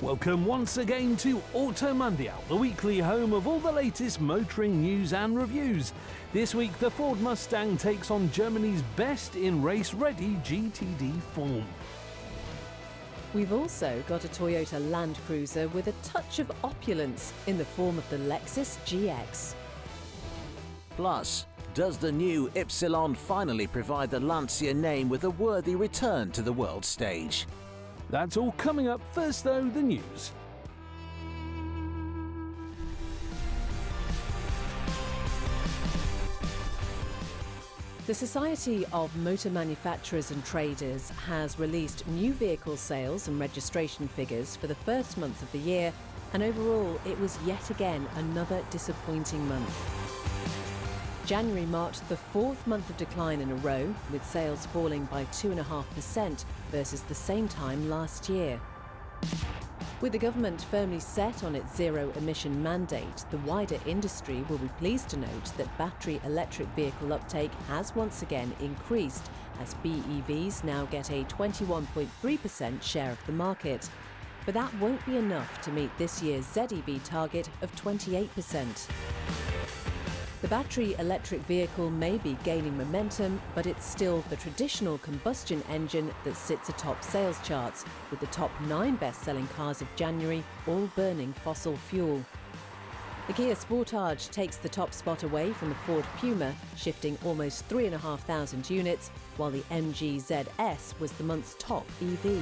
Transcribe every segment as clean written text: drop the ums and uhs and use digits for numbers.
Welcome once again to Auto Mundial, the weekly home of all the latest motoring news and reviews. This week, the Ford Mustang takes on Germany's best in race-ready GTD form. We've also got a Toyota Land Cruiser with a touch of opulence in the form of the Lexus GX. Plus, does the new Ypsilon finally provide the Lancia name with a worthy return to the world stage? That's all coming up. First though, the news. The Society of Motor Manufacturers and Traders has released new vehicle sales and registration figures for the first month of the year, and overall it was yet again another disappointing month. January marked the fourth month of decline in a row, with sales falling by 2.5% versus the same time last year. With the government firmly set on its zero-emission mandate, the wider industry will be pleased to note that battery electric vehicle uptake has once again increased, as BEVs now get a 21.3% share of the market. But that won't be enough to meet this year's ZEV target of 28%. The battery electric vehicle may be gaining momentum, but it's still the traditional combustion engine that sits atop sales charts, with the top 9 best-selling cars of January all burning fossil fuel. The Kia Sportage takes the top spot away from the Ford Puma, shifting almost 3,500 units, while the MG ZS was the month's top EV.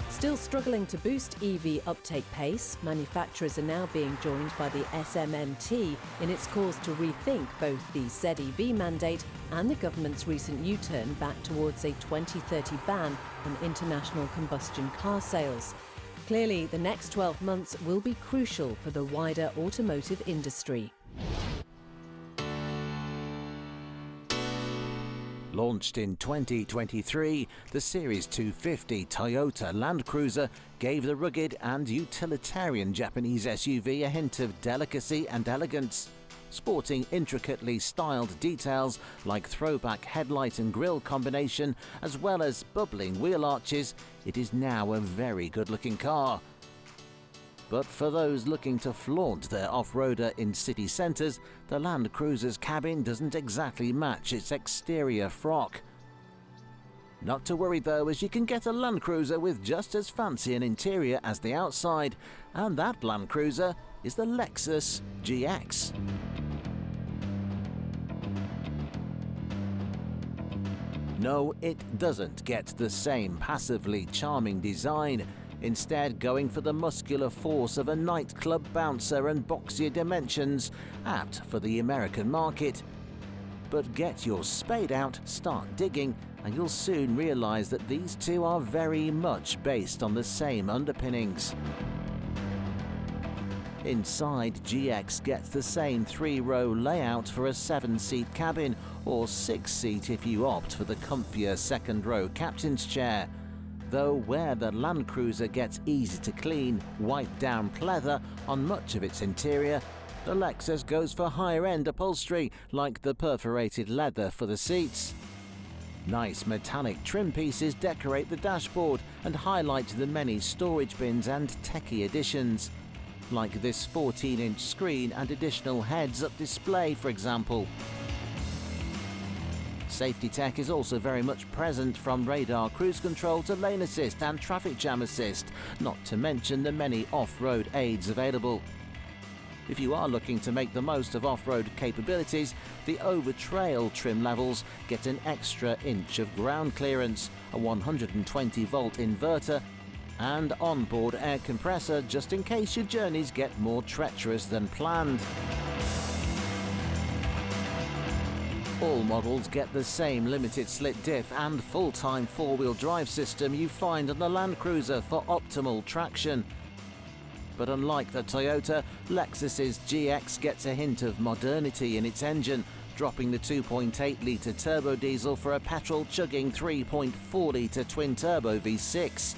Still struggling to boost EV uptake pace, manufacturers are now being joined by the SMMT in its calls to rethink both the ZEV mandate and the government's recent U-turn back towards a 2030 ban on international combustion car sales. Clearly, the next 12 months will be crucial for the wider automotive industry. Launched in 2023, the Series 250 Toyota Land Cruiser gave the rugged and utilitarian Japanese SUV a hint of delicacy and elegance. Sporting intricately styled details like throwback headlight and grille combination, as well as bubbling wheel arches, it is now a very good-looking car. But for those looking to flaunt their off-roader in city centres, the Land Cruiser's cabin doesn't exactly match its exterior frock. Not to worry though, as you can get a Land Cruiser with just as fancy an interior as the outside, and that Land Cruiser is the Lexus GX. No, it doesn't get the same passively charming design, instead going for the muscular force of a nightclub bouncer and boxier dimensions, apt for the American market. But get your spade out, start digging, and you'll soon realise that these two are very much based on the same underpinnings. Inside, GX gets the same 3-row layout for a 7-seat cabin, or 6-seat if you opt for the comfier second-row captain's chair. Though where the Land Cruiser gets easy to clean, wipe-down pleather on much of its interior, the Lexus goes for higher-end upholstery like the perforated leather for the seats. Nice metallic trim pieces decorate the dashboard and highlight the many storage bins and techie additions, like this 14-inch screen and additional heads-up display, for example. Safety tech is also very much present, from radar cruise control to lane assist and traffic jam assist, not to mention the many off-road aids available. If you are looking to make the most of off-road capabilities, the over-trail trim levels get an extra inch of ground clearance, a 120-volt inverter, and onboard air compressor just in case your journeys get more treacherous than planned. All models get the same limited slit diff and full-time four-wheel drive system you find on the Land Cruiser for optimal traction. But unlike the Toyota, Lexus's GX gets a hint of modernity in its engine, dropping the 2.8-litre turbo diesel for a petrol-chugging 3.4-litre twin-turbo V6,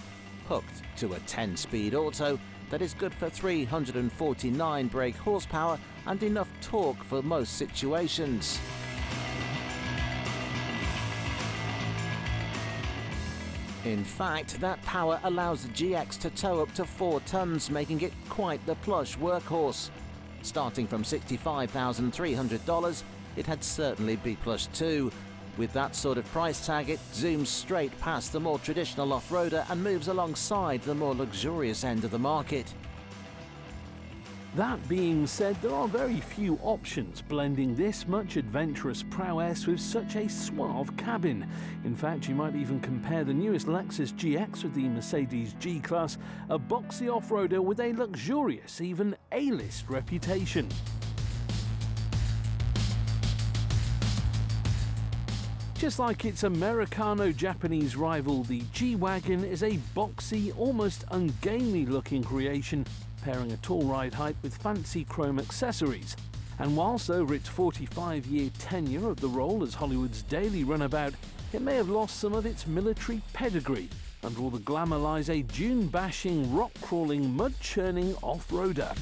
hooked to a 10-speed auto that is good for 349 brake horsepower and enough torque for most situations. In fact, that power allows the GX to tow up to 4 tons, making it quite the plush workhorse. Starting from $65,300, it had certainly be plush too. With that sort of price tag, it zooms straight past the more traditional off-roader and moves alongside the more luxurious end of the market. That being said, there are very few options blending this much adventurous prowess with such a suave cabin. In fact, you might even compare the newest Lexus GX with the Mercedes G-Class, a boxy off-roader with a luxurious, even A-list reputation. Just like its Americano-Japanese rival, the G-Wagon is a boxy, almost ungainly-looking creation, pairing a tall ride height with fancy chrome accessories. And whilst over its 45-year tenure of the role as Hollywood's daily runabout, it may have lost some of its military pedigree. Under all the glamour lies a dune-bashing, rock-crawling, mud-churning off-roader.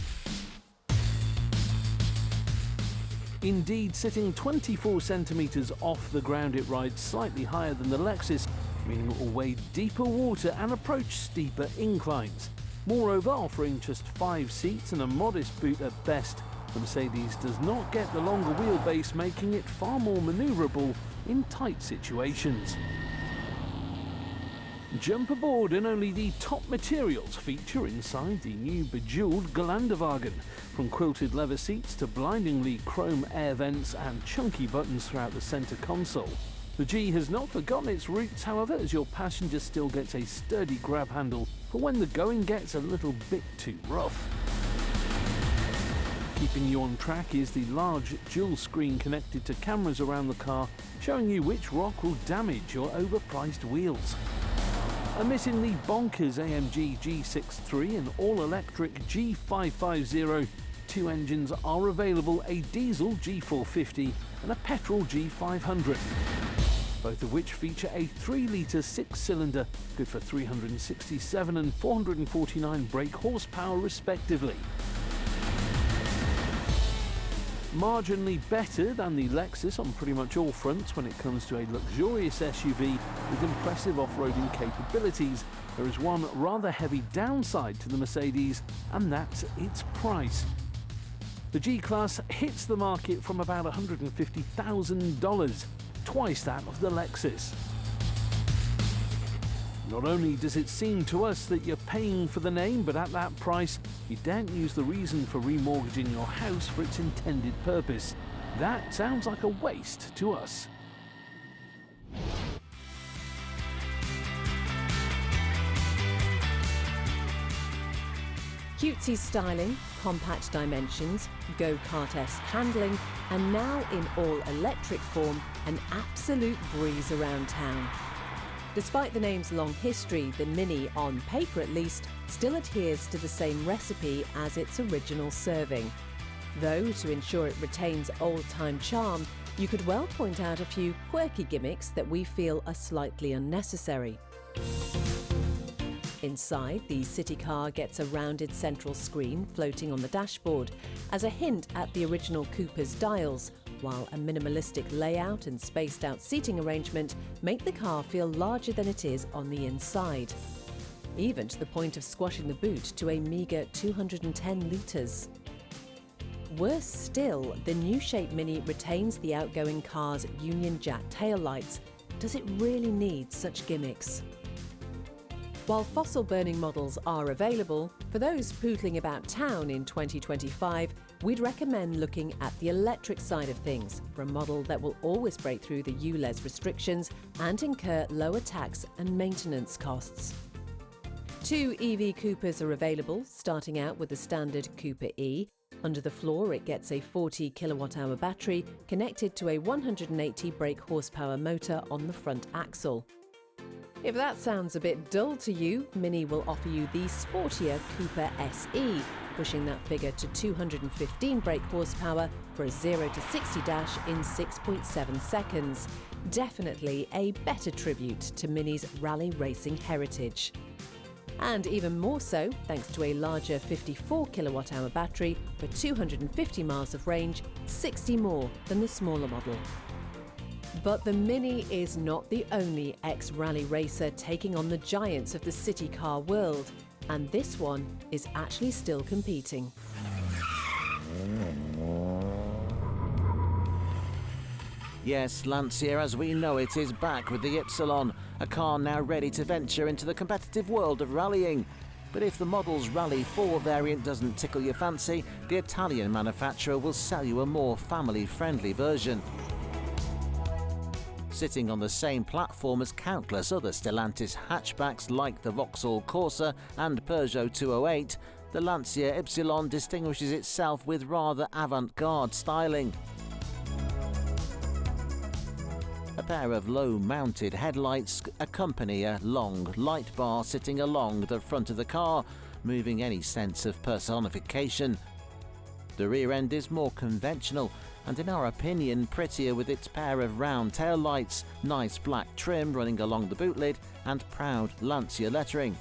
Indeed, sitting 24 centimetres off the ground, it rides slightly higher than the Lexus, meaning it will wade deeper water and approach steeper inclines. Moreover, offering just 5 seats and a modest boot at best, the Mercedes does not get the longer wheelbase, making it far more manoeuvrable in tight situations. Jump aboard and only the top materials feature inside the new bejeweled Geländewagen, from quilted leather seats to blindingly chrome air vents and chunky buttons throughout the centre console. The G has not forgotten its roots, however, as your passenger still gets a sturdy grab handle for when the going gets a little bit too rough. Keeping you on track is the large dual screen connected to cameras around the car, showing you which rock will damage your overpriced wheels. Omitting the bonkers AMG G63 and all-electric G550, 2 engines are available, a diesel G450 and a petrol G500. Both of which feature a 3-litre 6-cylinder, good for 367 and 449 brake horsepower respectively. Marginally better than the Lexus on pretty much all fronts when it comes to a luxurious SUV with impressive off-roading capabilities, there is one rather heavy downside to the Mercedes, and that's its price. The G-Class hits the market from about $150,000, twice that of the Lexus. Not only does it seem to us that you're paying for the name, but at that price, you daren't use the reason for remortgaging your house for its intended purpose. That sounds like a waste to us. Cutesy styling, compact dimensions, go-kart-esque handling, and now in all-electric form, an absolute breeze around town. Despite the name's long history, the Mini, on paper at least, still adheres to the same recipe as its original serving. Though, to ensure it retains old-time charm, you could well point out a few quirky gimmicks that we feel are slightly unnecessary. Inside, the city car gets a rounded central screen floating on the dashboard as a hint at the original Coupe's dials, while a minimalistic layout and spaced-out seating arrangement make the car feel larger than it is on the inside, even to the point of squashing the boot to a meagre 210 litres. Worse still, the new shape Mini retains the outgoing car's Union Jack taillights. Does it really need such gimmicks? While fossil-burning models are available, for those pootling about town in 2025, we'd recommend looking at the electric side of things for a model that will always break through the ULEZ restrictions and incur lower tax and maintenance costs. 2 EV Coupers are available, starting out with the standard Cooper E. Under the floor, it gets a 40 kilowatt-hour battery connected to a 180 brake horsepower motor on the front axle. If that sounds a bit dull to you, Mini will offer you the sportier Cooper SE, pushing that figure to 215 brake horsepower for a 0 to 60 dash in 6.7 seconds. Definitely a better tribute to Mini's rally racing heritage. And even more so, thanks to a larger 54 kilowatt-hour battery for 250 miles of range, 60 more than the smaller model. But the Mini is not the only ex-rally racer taking on the giants of the city car world, and this one is actually still competing. Yes, Lancia as we know it is back with the Ypsilon, a car now ready to venture into the competitive world of rallying. But if the model's Rally 4 variant doesn't tickle your fancy, the Italian manufacturer will sell you a more family-friendly version. Sitting on the same platform as countless other Stellantis hatchbacks like the Vauxhall Corsa and Peugeot 208, the Lancia Ypsilon distinguishes itself with rather avant-garde styling. A pair of low-mounted headlights accompany a long light bar sitting along the front of the car, moving any sense of personification. The rear end is more conventional and, in our opinion, prettier with its pair of round tail lights, nice black trim running along the boot lid and proud Lancia lettering.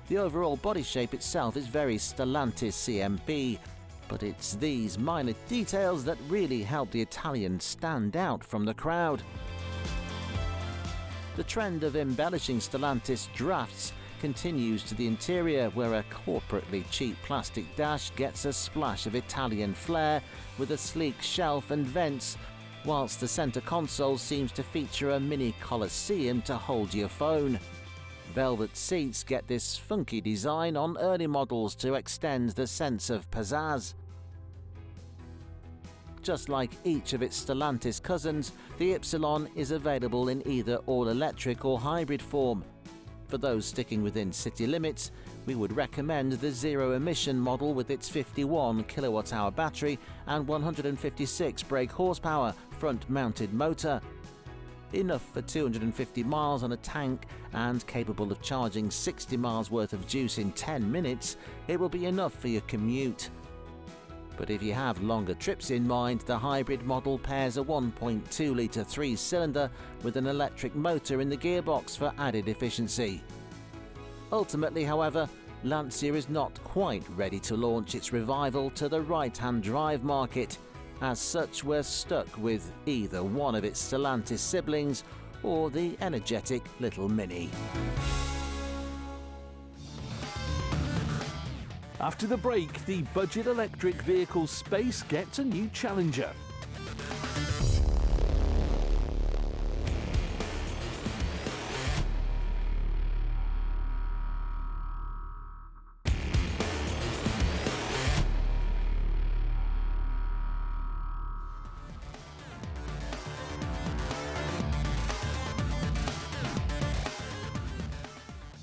The overall body shape itself is very Stellantis CMP, but it's these minor details that really help the Italian stand out from the crowd. The trend of embellishing Stellantis drafts continues to the interior, where a corporately cheap plastic dash gets a splash of Italian flair with a sleek shelf and vents, whilst the centre console seems to feature a mini Colosseum to hold your phone. Velvet seats get this funky design on early models to extend the sense of pizzazz. Just like each of its Stellantis cousins, the Ypsilon is available in either all-electric or hybrid form. For those sticking within city limits, we would recommend the zero-emission model with its 51 kWh battery and 156 brake horsepower front-mounted motor. Enough for 250 miles on a tank and capable of charging 60 miles worth of juice in 10 minutes, it will be enough for your commute. But if you have longer trips in mind, the hybrid model pairs a 1.2-litre 3-cylinder with an electric motor in the gearbox for added efficiency. Ultimately, however, Lancia is not quite ready to launch its revival to the right-hand drive market. As such, we're stuck with either one of its Stellantis siblings or the energetic little Mini. After the break, the budget electric vehicle space gets a new challenger.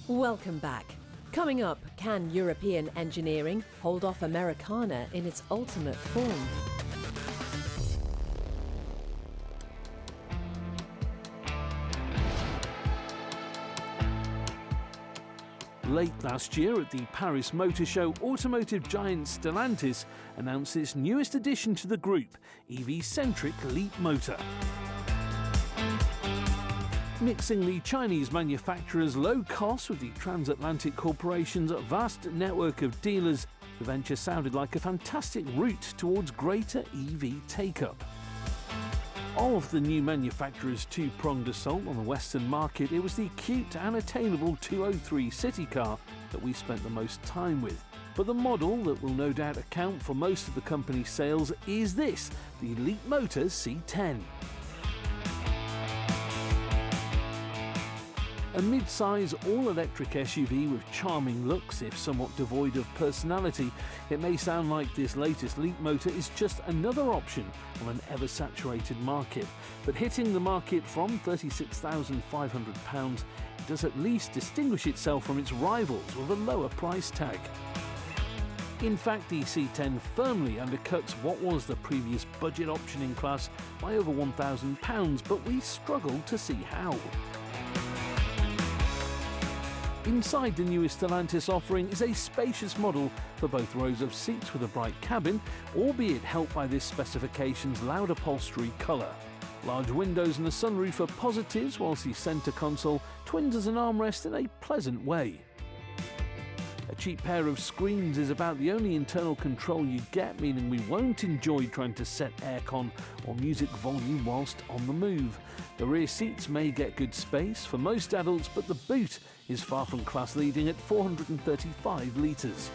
Welcome back. Coming up, can European engineering hold off Americana in its ultimate form? Late last year at the Paris Motor Show, automotive giant Stellantis announced its newest addition to the group, EV-centric Leapmotor. Mixing the Chinese manufacturer's low cost with the transatlantic corporation's vast network of dealers, the venture sounded like a fantastic route towards greater EV take-up. Of the new manufacturer's two-pronged assault on the Western market, it was the cute and attainable 203 city car that we spent the most time with. But the model that will no doubt account for most of the company's sales is this, the Leapmotor C10. A mid-size all-electric SUV with charming looks, if somewhat devoid of personality, it may sound like this latest Leapmotor is just another option on an ever-saturated market. But hitting the market from £36,500, it does at least distinguish itself from its rivals with a lower price tag. In fact, the C10 firmly undercuts what was the previous budget option in class by over £1,000, but we struggle to see how. Inside the newest Stellantis offering is a spacious model for both rows of seats with a bright cabin, albeit helped by this specification's loud upholstery colour. Large windows and a sunroof are positives, whilst the centre console twins as an armrest in a pleasant way. A cheap pair of screens is about the only internal control you get, meaning we won't enjoy trying to set aircon or music volume whilst on the move. The rear seats may get good space for most adults, but the boot is far from class-leading at 435 litres.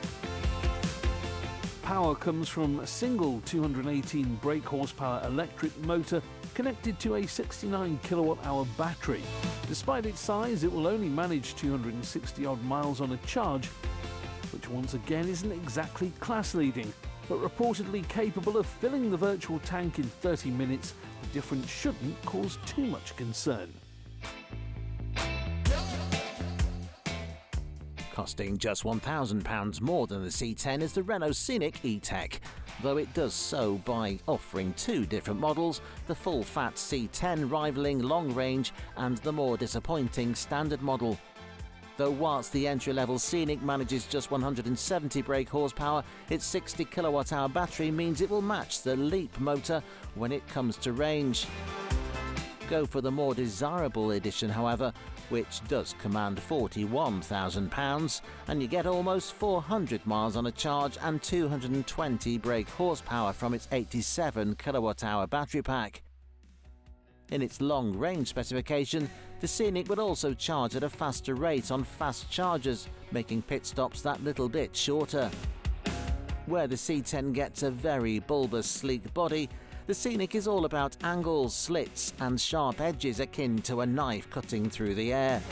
Power comes from a single 218 brake horsepower electric motor connected to a 69 kilowatt-hour battery. Despite its size, it will only manage 260 odd miles on a charge, which once again isn't exactly class-leading, but reportedly capable of filling the virtual tank in 30 minutes. The difference shouldn't cause too much concern. Costing just £1,000 more than the C10 is the Renault Scenic E-Tech, though it does so by offering two different models, the full-fat C10 rivaling long range and the more disappointing standard model. Though whilst the entry-level Scenic manages just 170 brake horsepower, its 60 kilowatt-hour battery means it will match the Leapmotor when it comes to range. Go for the more desirable edition, however, which does command £41,000, and you get almost 400 miles on a charge and 220 brake horsepower from its 87 kilowatt-hour battery pack. In its long-range specification, the Scenic would also charge at a faster rate on fast chargers, making pit stops that little bit shorter. Where the C10 gets a very bulbous, sleek body, the Scenic is all about angles, slits and sharp edges akin to a knife cutting through the air.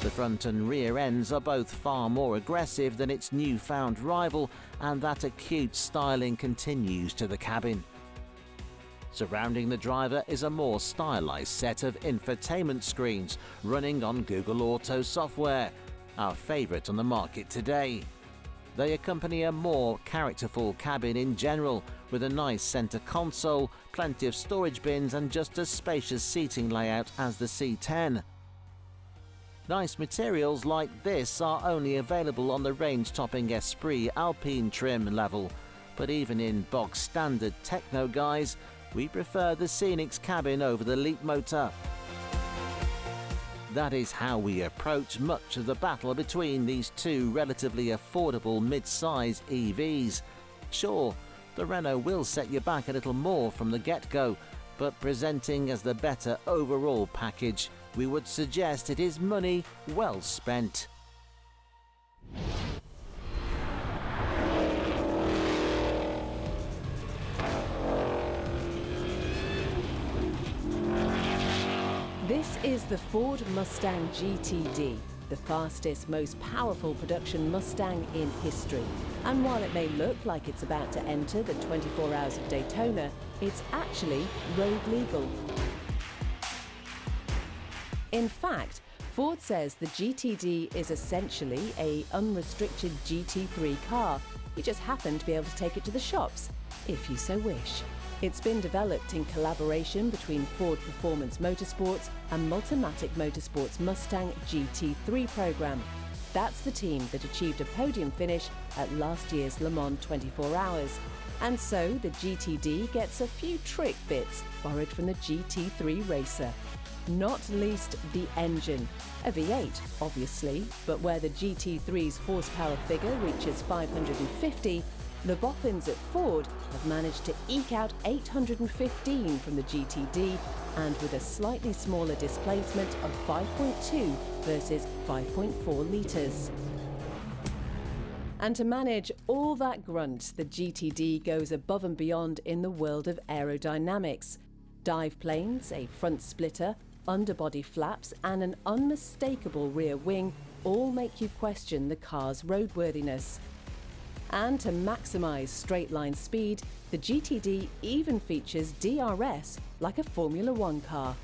The front and rear ends are both far more aggressive than its newfound rival, and that acute styling continues to the cabin. Surrounding the driver is a more stylised set of infotainment screens running on Google Auto software, our favourite on the market today. They accompany a more characterful cabin in general, with a nice centre console, plenty of storage bins and just as spacious seating layout as the C10. Nice materials like this are only available on the range-topping Esprit Alpine trim level, but even in bog-standard techno guise, we prefer the Scenic's cabin over the Leapmotor. That is how we approach much of the battle between these two relatively affordable mid-size EVs. Sure, the Renault will set you back a little more from the get-go, but presenting as the better overall package, we would suggest it is money well spent. This is the Ford Mustang GTD, the fastest, most powerful production Mustang in history. And while it may look like it's about to enter the 24 Hours of Daytona, it's actually road legal. In fact, Ford says the GTD is essentially an unrestricted GT3 car. You just happen to be able to take it to the shops, if you so wish. It's been developed in collaboration between Ford Performance Motorsports and Multimatic Motorsports' Mustang GT3 program. That's the team that achieved a podium finish at last year's Le Mans 24 Hours. And so the GTD gets a few trick bits borrowed from the GT3 racer. Not least the engine. A V8, obviously, but where the GT3's horsepower figure reaches 550, the boffins at Ford have managed to eke out 815 from the GTD, and with a slightly smaller displacement of 5.2 versus 5.4 litres. And to manage all that grunt, the GTD goes above and beyond in the world of aerodynamics. Dive planes, a front splitter, underbody flaps and an unmistakable rear wing all make you question the car's roadworthiness. And to maximise straight-line speed, the GTD even features DRS like a Formula One car.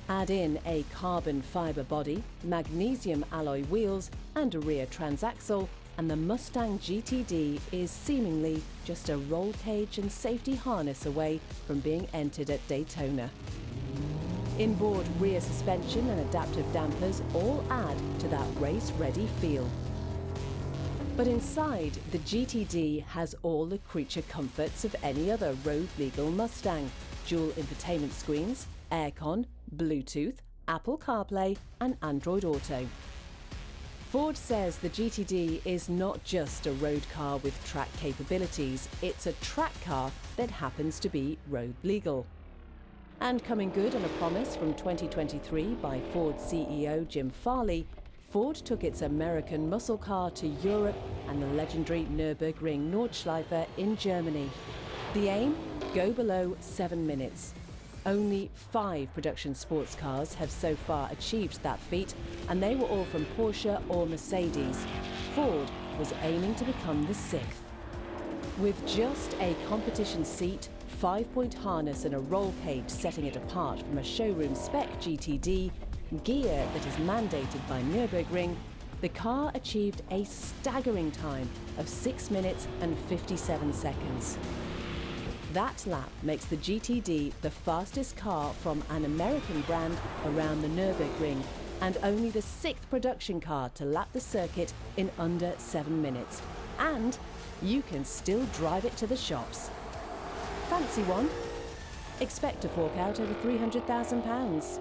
Add in a carbon fibre body, magnesium alloy wheels and a rear transaxle, and the Mustang GTD is seemingly just a roll cage and safety harness away from being entered at Daytona. Inboard rear suspension and adaptive dampers all add to that race-ready feel. But inside, the GTD has all the creature comforts of any other road-legal Mustang. Dual infotainment screens, aircon, Bluetooth, Apple CarPlay and Android Auto. Ford says the GTD is not just a road car with track capabilities, it's a track car that happens to be road legal. And coming good on a promise from 2023 by Ford CEO Jim Farley, Ford took its American muscle car to Europe and the legendary Nürburgring Nordschleife in Germany. The aim? Go below 7 minutes. Only 5 production sports cars have so far achieved that feat, and they were all from Porsche or Mercedes. Ford was aiming to become the 6th. With just a competition seat, 5-point harness and a roll cage setting it apart from a showroom spec GTD, gear that is mandated by Nürburgring, the car achieved a staggering time of 6 minutes and 57 seconds. That lap makes the GTD the fastest car from an American brand around the Nürburgring, and only the 6th production car to lap the circuit in under 7 minutes. And you can still drive it to the shops. Fancy one? Expect to fork out over £300,000.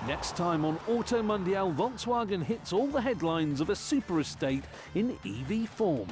Next time on Auto Mundial, Volkswagen hits all the headlines of a super estate in EV form.